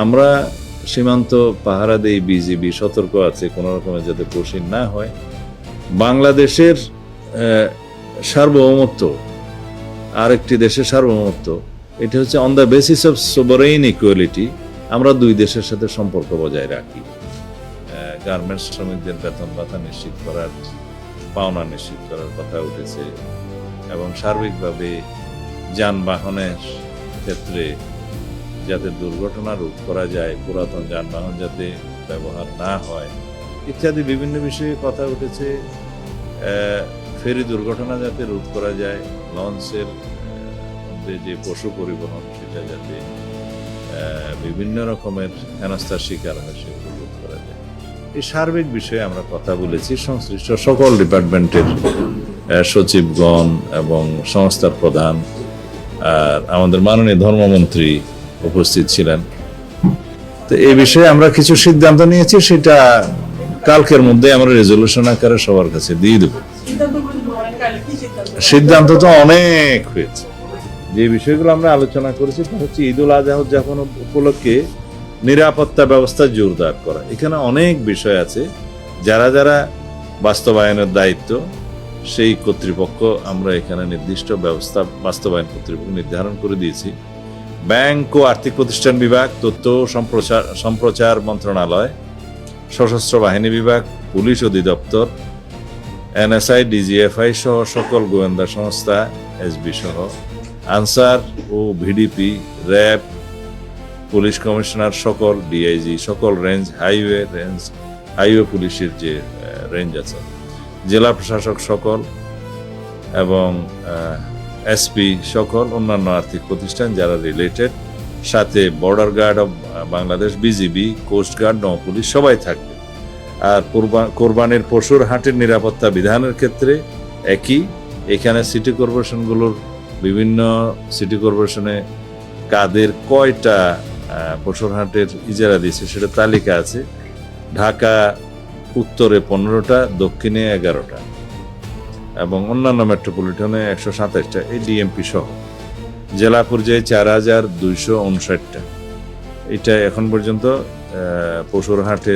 আমরা সীমান্ত পাহারা দেই, বিজিবি সতর্ক আছে কোনো রকমের যাতে কঠিন না হয়। বাংলাদেশের সার্বভৌমত্ব, আরেকটি দেশের সার্বভৌমত্ব, এটা হচ্ছে on the basis of sovereign equality. আমরা দুই দেশের সাথে সম্পর্ক বজায় রাখি। গার্মেন্টস শ্রমিকদের বেতন ভাতা নিশ্চিত করার, পাওনা নিশ্চিত করার কথা উঠেছে, এবং সার্বিকভাবে যানবাহনের ক্ষেত্রে যাতে দুর্ঘটনা রোধ করা যায়, পুরাতন যানবাহন যাতে ব্যবহার না হয় ইত্যাদি বিভিন্ন বিষয়ে কথা উঠেছে। ফেরি দুর্ঘটনা যাতে রোধ করা যায়, লঞ্চের মধ্যে যে পশু পরিবহন সেটা যাতে বিভিন্ন রকমের হেনস্থার শিকার হয় সেগুলো রোধ করা যায়, এই সার্বিক বিষয়ে আমরা কথা বলেছি। সংশ্লিষ্ট সকল ডিপার্টমেন্টের সচিবগণ এবং সংস্থার প্রধান আর আমাদের মাননীয় ধর্মমন্ত্রী উপস্থিত ছিলেন। তো এই বিষয়ে আমরা কিছু সিদ্ধান্ত নিয়েছি, সেটা কালকের মধ্যে আমরা রেজলিউশন আকারে সবার কাছে দিয়ে দেব। সিদ্ধান্ত তো অনেক হয়েছে। যে বিষয়গুলো আমরা আলোচনা করেছি তা হচ্ছে ঈদুল আজহা উদযাপন উপলক্ষে নিরাপত্তা ব্যবস্থা জোরদার করা। এখানে অনেক বিষয় আছে, যারা যারা বাস্তবায়নের দায়িত্ব সেই কর্তৃপক্ষ আমরা এখানে নির্দিষ্ট ব্যবস্থা বাস্তবায়ন কর্তৃপক্ষ নির্ধারণ করে দিয়েছি। ব্যাংক ও আর্থিক প্রতিষ্ঠান বিভাগ, তথ্য সম্প্রচার মন্ত্রণালয়, সশস্ত্র বাহিনী বিভাগ, পুলিশ অধিদপ্তর, এনএসআই, ডিজিএফআই সহ সকল গোয়েন্দা সংস্থা, এসবি সহ, আনসার ও ভিডিপি, র্যাব, পুলিশ কমিশনার সকল, ডিআইজি সকল রেঞ্জ, হাইওয়ে পুলিশের যে রেঞ্জ আছে, জেলা প্রশাসক সকল এবং এসপি সকল, অন্যান্য আর্থিক প্রতিষ্ঠান যারা রিলেটেড, সাথে border guard of Bangladesh, BGB, coastguard, নৌপুলিশ সবাই থাকবে। আর কোরবানির পশুর হাটের নিরাপত্তা বিধানের ক্ষেত্রে একই। এখানে সিটি কর্পোরেশনগুলোর বিভিন্ন সিটি কর্পোরেশনে কাদের কয়টা পশুর হাটের ইজারা দিয়েছে সেটা তালিকা আছে। ঢাকা উত্তরে 15টা, দক্ষিণে 11টা এবং অন্যান্য মেট্রোপলিটনে 127টা, এই ডিএমপি সহ। জেলা পর্যায়ে 4259টা। এটা এখন পর্যন্ত পশুর হাটে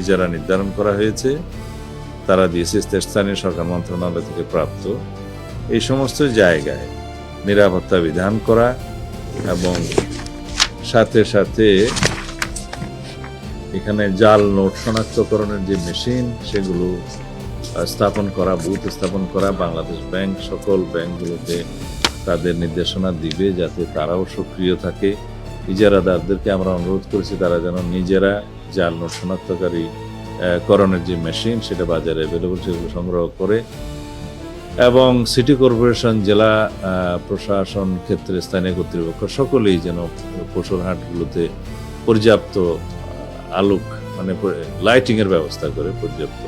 ইজারা নির্ধারণ করা হয়েছে, তারা দিয়েছে স্থানীয় সরকার মন্ত্রণালয় থেকে প্রাপ্ত। এই সমস্ত জায়গায় নিরাপত্তা বিধান করা এবং সাথে সাথে এখানে জাল নোট শনাক্তকরণের যে মেশিন সেগুলো স্থাপন করা, বুথ স্থাপন করা। বাংলাদেশ ব্যাংক সকল ব্যাংকগুলোতে তাদের নির্দেশনা দিবে যাতে তারাও সক্রিয় থাকে। ইজারাদারদেরকে আমরা অনুরোধ করেছি তারা যেন নিজেরা জাল নোট শনাক্তকারী করণের যে মেশিন সেটা বাজারে অ্যাভেলেবল সেগুলো সংগ্রহ করে, এবং সিটি কর্পোরেশন, জেলা প্রশাসন ক্ষেত্রে স্থানীয় কর্তৃপক্ষ সকলেই যেন পশুর হাটগুলোতে পর্যাপ্ত আলোক মানে লাইটিংয়ের ব্যবস্থা করে পর্যাপ্ত,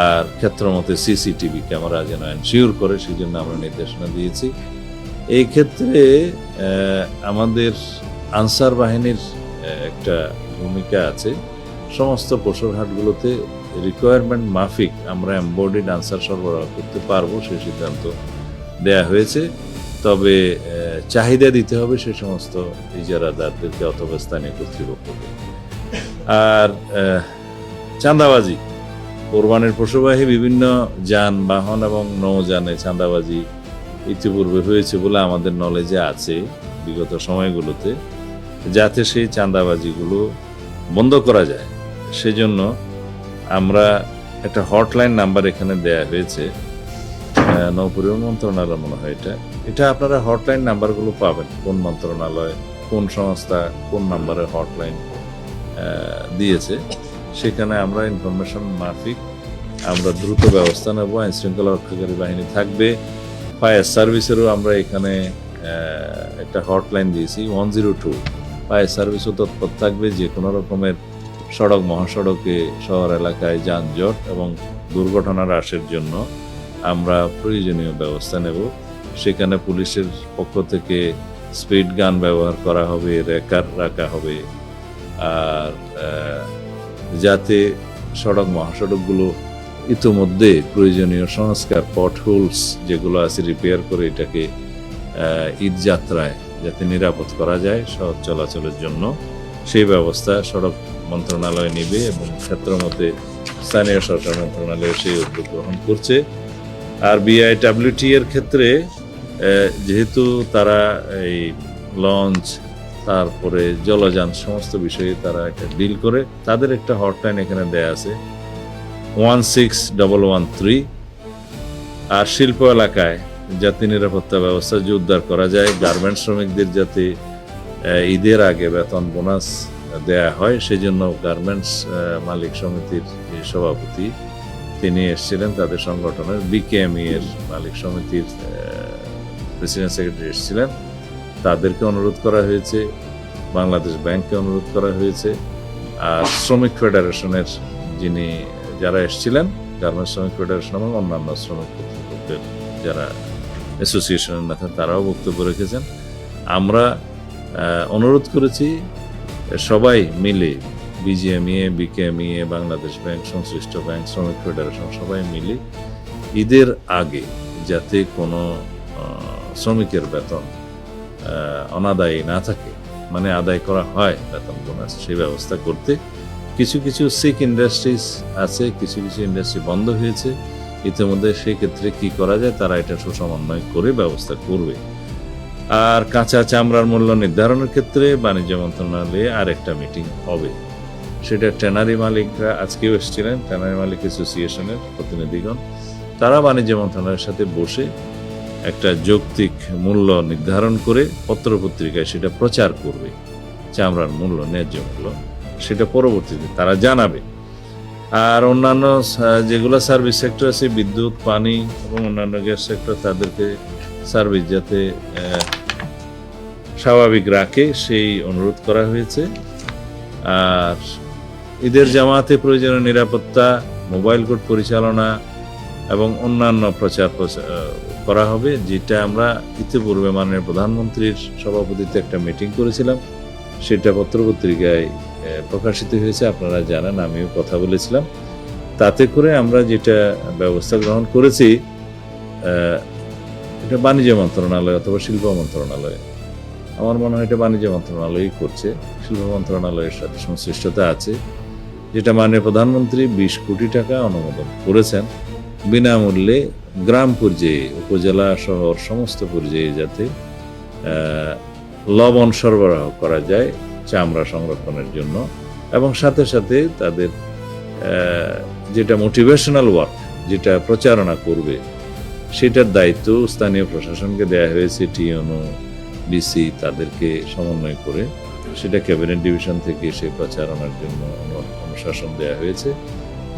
আর ক্ষেত্রমতে সিসিটিভি ক্যামেরা যেন এনশিওর করে, সেই জন্য আমরা নির্দেশনা দিয়েছি। এই ক্ষেত্রে আমাদের আনসার বাহিনীর একটা ভূমিকা আছে। সমস্ত পশুর হাটগুলোতে রিকোয়ারমেন্ট মাফিক আমরা এমবডিড আনসার সরবরাহ করতে পারবো, সেই সিদ্ধান্ত দেয়া হয়েছে। তবে চাহিদা দিতে হবে সেই সমস্ত ইজারাদারদেরকে অথবা স্থানীয় কর্তৃপক্ষকে। আর চাঁদাবাজি, কোরবানির পশুবাহী বিভিন্ন যানবাহন এবং নৌযানে চাঁদাবাজি ইতিপূর্বে হয়েছে বলে আমাদের নলেজে আছে বিগত সময়গুলোতে। যাতে সেই চাঁদাবাজিগুলো বন্ধ করা যায় সেজন্য আমরা একটা হটলাইন নাম্বার এখানে দেয়া হয়েছে, নৌপরিবহন মন্ত্রণালয় মনে হয় এটা আপনারা হটলাইন নাম্বারগুলো পাবেন, কোন মন্ত্রণালয়, কোন সংস্থা, কোন নাম্বারে হটলাইন দিয়েছে। সেখানে আমরা ইনফরমেশন মাফিক আমরা দ্রুত ব্যবস্থা নেব। আইন শৃঙ্খলা রক্ষাকারী বাহিনী থাকবে, ফায়ার সার্ভিসেরও আমরা এখানে একটা হটলাইন দিয়েছি 102। ফায়ার সার্ভিসও তৎপর থাকবে যে কোনো রকমের সড়ক মহাসড়কে শহর এলাকায় যানজট এবং দুর্ঘটনা হ্রাসের জন্য আমরা প্রয়োজনীয় ব্যবস্থা নেব। সেখানে পুলিশের পক্ষ থেকে স্পিড গান ব্যবহার করা হবে, রেকার রাখা হবে, আর যাতে সড়ক মহাসড়কগুলো ইতোমধ্যে প্রয়োজনীয় সংস্কার, পটহোলস যেগুলো আছে রিপেয়ার করে এটাকে ঈদ যাত্রায় যাতে নিরাপদ করা যায় সড়ক চলাচলের জন্য, সেই ব্যবস্থা সড়ক মন্ত্রণালয় নেবে এবং ক্ষেত্রমতে স্থানীয় সরকার মন্ত্রণালয় সেই উদ্যোগ গ্রহণ করছে। আর বিআইডব্লিউটি এর ক্ষেত্রে যেহেতু তারা এই লঞ্চ, তারপরে জলযান সমস্ত বিষয়ে তারা একটা ডিল করে, তাদের একটা হটলাইন এখানে দেয়া আছে 16113। আর শিল্প এলাকায় যাতে নিরাপত্তা ব্যবস্থা জোরদার করা যায়, গার্মেন্টস শ্রমিকদের যাতে ঈদের আগে বেতন বোনাস দেয়া হয়, সেজন্য গার্মেন্টস মালিক সমিতির যে সভাপতি তিনি এসেছিলেন, তাদের সংগঠনের বিকেএমই এর মালিক সমিতির প্রেসিডেন্ট সেক্রেটারি এসেছিলেন, তাদেরকে অনুরোধ করা হয়েছে, বাংলাদেশ ব্যাংককে অনুরোধ করা হয়েছে, আর শ্রমিক ফেডারেশনের যারা এসেছিলেন, গার্মেন্টস শ্রমিক ফেডারেশন এবং অন্যান্য শ্রমিক কর্তৃপক্ষের যারা অ্যাসোসিয়েশনের নেতা তারাও বক্তব্য রেখেছেন। আমরা অনুরোধ করেছি সবাই মিলে, বিজিএমইএ, বিকেএমইএ, বাংলাদেশ ব্যাংক, সংশ্লিষ্ট ব্যাংক, শ্রমিক ফেডারেশন সবাই মিলে ঈদের আগে যাতে কোনো শ্রমিকের বেতন অনাদায়ী না থাকে, মানে আদায় করা হয় বেতন বোনাস, সেই ব্যবস্থা করতে। কিছু কিছু সিক ইন্ডাস্ট্রিজ আছে, কিছু কিছু ইন্ডাস্ট্রি বন্ধ হয়েছে ইতিমধ্যে, সেই ক্ষেত্রে কি করা যায় তারা এটা সুসমন্বয় করে ব্যবস্থা করবে। আর কাঁচা চামড়ার মূল্য নির্ধারণের ক্ষেত্রে বাণিজ্য মন্ত্রণালয়ে আরেকটা মিটিং হবে, সেটা ট্যানারি মালিকরা আজকেও এসেছিলেন, ট্যানারি মালিক অ্যাসোসিয়েশনের প্রতিনিধিগণ, তারা বাণিজ্য মন্ত্রণালয়ের সাথে বসে একটা যৌক্তিক মূল্য নির্ধারণ করে পত্রপত্রিকায় সেটা প্রচার করবে, চামড়ার মূল্য, ন্যায্য মূল্য, সেটা পরবর্তীতে তারা জানাবে। আর অন্যান্য যেগুলো সার্ভিস সেক্টর আছে, বিদ্যুৎ, পানি এবং অন্যান্য গ্যাস সেক্টর, তাদেরকে সার্ভিস যাতে স্বাভাবিক রাখে সেই অনুরোধ করা হয়েছে। আর ঈদের জামাতে প্রয়োজনীয় নিরাপত্তা, মোবাইল কোর্ট পরিচালনা এবং অন্যান্য প্রচার করা হবে, যেটা আমরা ইতিপূর্বে মাননীয় প্রধানমন্ত্রীর সভাপতিত্বে একটা মিটিং করেছিলাম, সেটা পত্রপত্রিকায় প্রকাশিত হয়েছে, আপনারা জানেন, আমিও কথা বলেছিলাম। তাতে করে আমরা যেটা ব্যবস্থা গ্রহণ করেছি, এটা বাণিজ্য মন্ত্রণালয় অথবা শিল্প মন্ত্রণালয়, আমার মনে হয় এটা বাণিজ্য মন্ত্রণালয়ই করছে, শিল্প মন্ত্রণালয়ের সাথে সংশ্লিষ্টতা আছে, যেটা মাননীয় প্রধানমন্ত্রী 20 কোটি টাকা অনুমোদন করেছেন বিনামূল্যে গ্রাম পর্যায়ে, উপজেলা, শহর সমস্ত পর্যায়ে যাতে লবণ সরবরাহ করা যায় চামড়া সংরক্ষণের জন্য, এবং সাথে সাথে তাদের যেটা মোটিভেশনাল ওয়ার্ক, যেটা প্রচারণা করবে, সেটার দায়িত্ব স্থানীয় প্রশাসনকে দেওয়া হয়েছে, টিএনও, ডিসি, তাদেরকে সমন্বয় করে সেটা ক্যাবিনেট ডিভিশন থেকে সেই প্রচারণার জন্য অনুশাসন দেওয়া হয়েছে।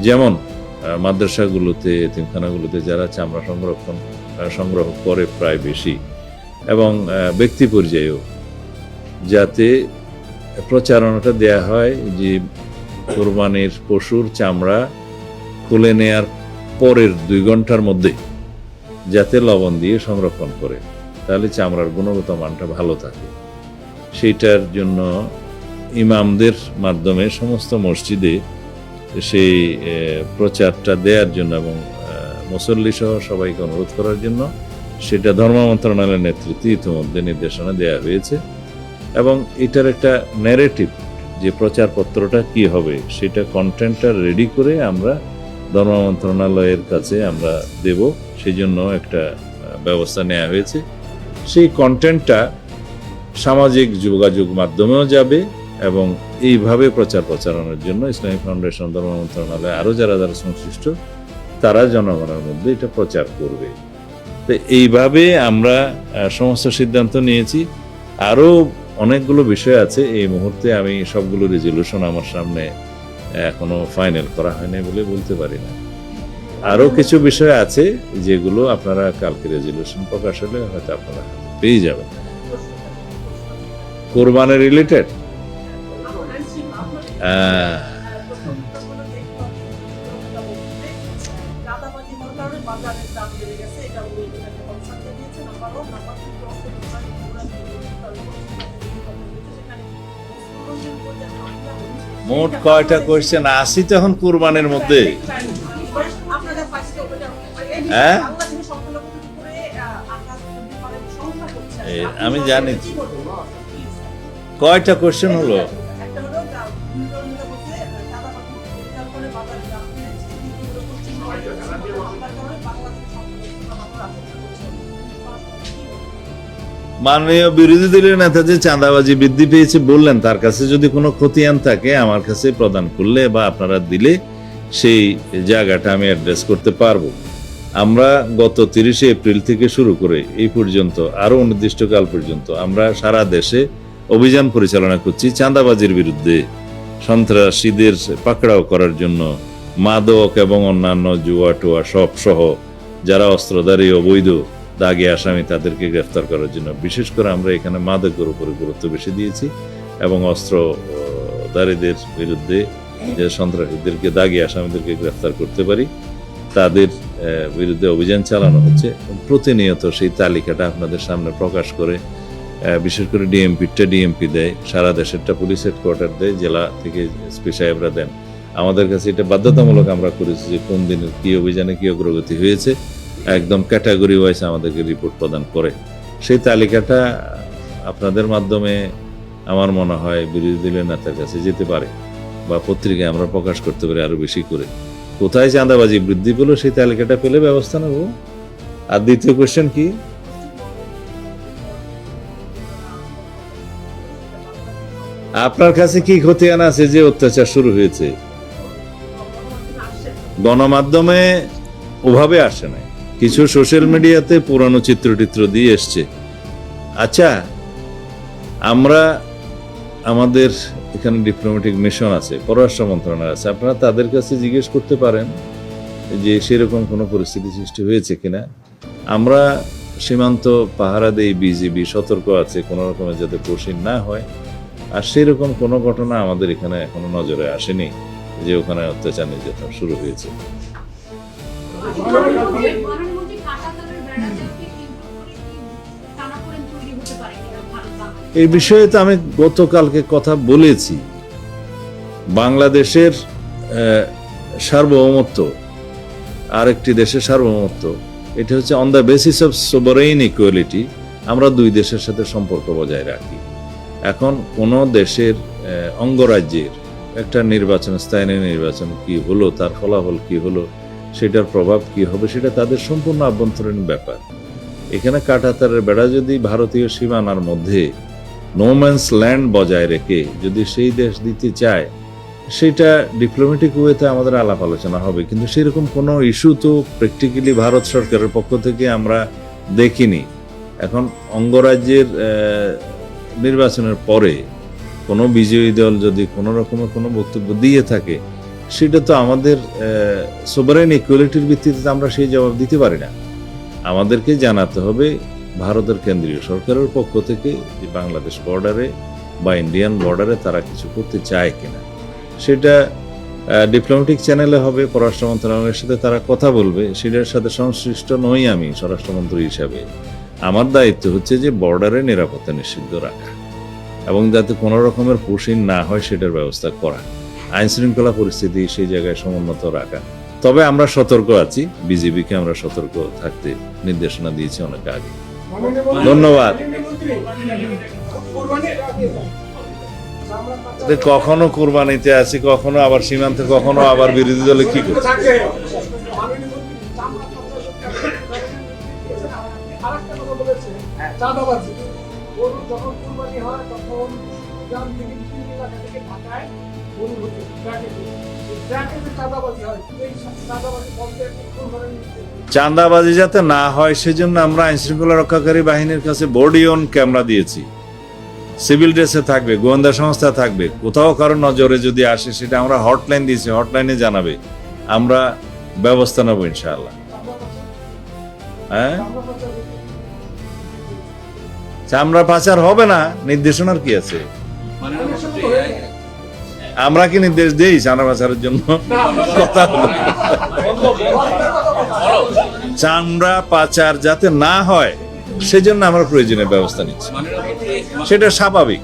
যেমন মাদ্রাসাগুলোতে, এতিমখানাগুলোতে যারা চামড়া সংগ্রহ করে প্রায় বেশি, এবং ব্যক্তি পর্যায়েও যাতে প্রচারণাটা দেয়া হয় যে কোরবানির পশুর চামড়া খুলে নেয়ার পরের 2 ঘন্টার মধ্যে যাতে লবণ দিয়ে সংরক্ষণ করে, তাহলে চামড়ার গুণগত মানটা ভালো থাকে। সেইটার জন্য ইমামদের মাধ্যমে সমস্ত মসজিদে সেই প্রচারটা দেওয়ার জন্য এবং মুসল্লি সহ সবাইকে অনুরোধ করার জন্য সেটা ধর্ম মন্ত্রণালয়ের নেতৃত্বে ইতিমধ্যে নির্দেশনা দেওয়া হয়েছে। এবং এটার একটা ন্যারেটিভ, যে প্রচারপত্রটা কি হবে, সেটা কন্টেন্টটা রেডি করে আমরা ধর্ম মন্ত্রণালয়ের কাছে আমরা দেব, সেই জন্য একটা ব্যবস্থা নেওয়া হয়েছে। সেই কন্টেন্টটা সামাজিক যোগাযোগ মাধ্যমেও যাবে, এবং এইভাবে প্রচারণার জন্য ইসলামিক ফাউন্ডেশন, ধর্ম মন্ত্রণালয়, আরও যারা যারা সংশ্লিষ্ট, তারা জনগণের মধ্যে এটা প্রচার করবে। তো এইভাবে আমরা সমস্ত সিদ্ধান্ত নিয়েছি। আরও অনেকগুলো বিষয় আছে, এই মুহূর্তে আমি সবগুলো রেজলিউশন আমার সামনে এখনো ফাইনাল করা হয়নি বলে বলতে পারি না। আরও কিছু বিষয় আছে যেগুলো আপনারা কালকে রেজলিউশন প্রকাশ হলে হয়তো আপনারা পেয়ে যাবেন। কোরবানি রিলেটেড মোট কয়টা কোয়েশ্চেন? 80 তো এখন কোরবানির মধ্যে। হ্যাঁ, আমি জানি কয়টা কোশ্চেন হলো। একটা হলো দুর্নীতি বলতে চাঁদাবাজি বিচার করে বাজার গ্রাম কিনেছে, দ্বিতীয় হলো পশ্চিমবঙ্গের হামলার কারণে বাংলাদেশের সম্পর্কে মাননীয় বিরোধী দলীয় নেতা যে চাঁদাবাজি বৃদ্ধি পেয়েছে বললেন, তার কাছে যদি কোনো খতিয়ান থাকে আমার কাছে প্রদান করলে বা আপনারা দিলে সেই জায়গাটা আমি অ্যাড্রেস করতে পারবো। আমরা গত 30শে এপ্রিল থেকে শুরু করে এই পর্যন্ত আরো অনির্দিষ্টকাল পর্যন্ত আমরা সারা দেশে অভিযান পরিচালনা করছি চাঁদাবাজির বিরুদ্ধে, সন্ত্রাসীদের পাকড়াও করার জন্য, মাদক এবং অন্যান্য জুয়া টুয়া সব সহ যারা অস্ত্রধারী অবৈধ দাগী আসামি তাদেরকে গ্রেফতার করার জন্য। বিশেষ করে আমরা এখানে মাদকের উপরে গুরুত্ব বেশি দিয়েছি এবং অস্ত্রধারীদের বিরুদ্ধে যে সন্ত্রাসীদেরকে দাগী আসামিদেরকে গ্রেফতার করতে পারি তাদের বিরুদ্ধে অভিযান চালানো হচ্ছে। প্রতিনিয়ত সেই তালিকাটা আপনাদের সামনে প্রকাশ করে, বিশেষ করে ডিএমপি দেয়, সারা দেশেরটা পুলিশ হেডকোয়ার্টার দেয়, জেলা থেকে এসপি সাহেবরা দেন। আমাদের কাছে এটা বাধ্যতামূলক আমরা করেছি যে কোন দিনের কি অভিযানে কি অগ্রগতি হয়েছে একদম ক্যাটাগরি ওয়াইজ আমাদেরকে রিপোর্ট প্রদান করে। সেই তালিকাটা আপনাদের মাধ্যমে আমার মনে হয় বিরোধী দলীয় নেতার কাছে যেতে পারে বা পত্রিকায় আমরা প্রকাশ করতে পারি আরো বেশি করে। কোথায় চাঁদাবাজি বৃদ্ধি পেলো সেই তালিকাটা পেলে ব্যবস্থা নেব। আর দ্বিতীয় কোশ্চেন কি? আপনার কাছে কি খতিয়ান আছে যে অত্যাচার শুরু হয়েছে? গণমাধ্যমে ওভাবে আসে নাই, কিছু সোশ্যাল মিডিয়াতে পুরানো চিত্র দিয়ে এসছে। আচ্ছা, আমরা আমাদের এখানে ডিপ্লোম্যাটিক মিশন আছে, পররাষ্ট্র মন্ত্রণালয় আছে, আপনারা তাদের কাছে জিজ্ঞেস করতে পারেন যে সেরকম কোনো পরিস্থিতি সৃষ্টি হয়েছে কিনা। আমরা সীমান্ত পাহারা দেই, বিজিবি সতর্ক আছে কোনো রকমের যাতে পশ্চিম না হয়, আর সেরকম কোনো ঘটনা আমাদের এখানে এখনো নজরে আসেনি যে ওখানে অত্যাচার নির্যাতন শুরু হয়েছে। এই বিষয়ে তো আমি গতকালকে কথা বলেছি। বাংলাদেশের সার্বভৌমত্ব আরেকটি দেশের সার্বভৌমত্ব, এটা হচ্ছে on the basis of sovereign equality. আমরা দুই দেশের সাথে সম্পর্ক বজায় রাখি। এখন কোন দেশের অঙ্গরাজ্যের একটা নির্বাচন, স্থায়ী নির্বাচন কি হলো, তার ফলাফল কি হলো, সেটার প্রভাব কি হবে, সেটা তাদের সম্পূর্ণ আভ্যন্তরীণ ব্যাপার। এখানে কাঁটাতারের বেড়া যদি ভারতীয় সীমানার মধ্যে নোম্যান্স ল্যান্ড বজায় রেখে যদি সেই দেশ দিতে চায়, সেটা ডিপ্লোম্যাটিক ওয়েতে আমাদের আলাপ আলোচনা হবে, কিন্তু সেরকম কোনো ইস্যু তো প্র্যাকটিক্যালি ভারত সরকারের পক্ষ থেকে আমরা দেখিনি। এখন অঙ্গরাজ্যের নির্বাচনের পরে কোনো বিজয়ী দল যদি কোনো রকমের কোনো বক্তব্য দিয়ে থাকে, সেটা তো আমাদের সোভারেইন ইকুয়ালিটির ভিত্তিতে আমরা সেই জবাব দিতে পারি না। আমাদেরকে জানাতে হবে ভারতের কেন্দ্রীয় সরকারের পক্ষ থেকে যে বাংলাদেশ বর্ডারে বা ইন্ডিয়ান বর্ডারে তারা কিছু করতে চায় কিনা। সেটা ডিপ্লোম্যাটিক চ্যানেলে হবে, পররাষ্ট্র মন্ত্রণালয়ের সাথে তারা কথা বলবে, সেটার সাথে সংশ্লিষ্ট নই আমি স্বরাষ্ট্রমন্ত্রী হিসাবে। আমার দায়িত্ব হচ্ছে যে বর্ডারে নিরাপত্তা নিশ্চিত রাখা এবং যাতে কোনো রকমের পুশিং না হয় সেটার ব্যবস্থা করা, আইন শৃঙ্খলা পরিস্থিতি সেই জায়গায় সমুন্নত রাখা। তবে আমরা সতর্ক আছি, বিজিবিকে আমরা সতর্ক থাকতে নির্দেশনা দিয়েছি অনেক আগে। ধন্যবাদ। কখনো কুরবানিতে আছি, কখনো আবার সীমান্তে, কখনো আবার বিরোধী দলে কি করছে। চাঁদাবাজি যাতে না হয় সেজন্য আমরা আইন শৃঙ্খলা রক্ষাকারী বাহিনীর কাছে বডি অন ক্যামেরা দিয়েছি, সিভিল ড্রেসে থাকবে, গোয়েন্দা সংস্থা থাকবে। কোথাও কারো নজরে যদি আসে সেটা আমরা হটলাইন দিয়েছি, হটলাইনে জানাবে, আমরা ব্যবস্থা নেবো ইনশাআল্লাহ। হ্যাঁ, চামড়া পাচার হবে না, নির্দেশনার কি আছে? আমরা কি নির্দেশ দেই চামড়া পাচারের জন্য? কথা চামড়া পাচার যাতে না হয় সেজন্য আমরা প্রয়োজনীয় ব্যবস্থা নিচ্ছি, সেটা স্বাভাবিক।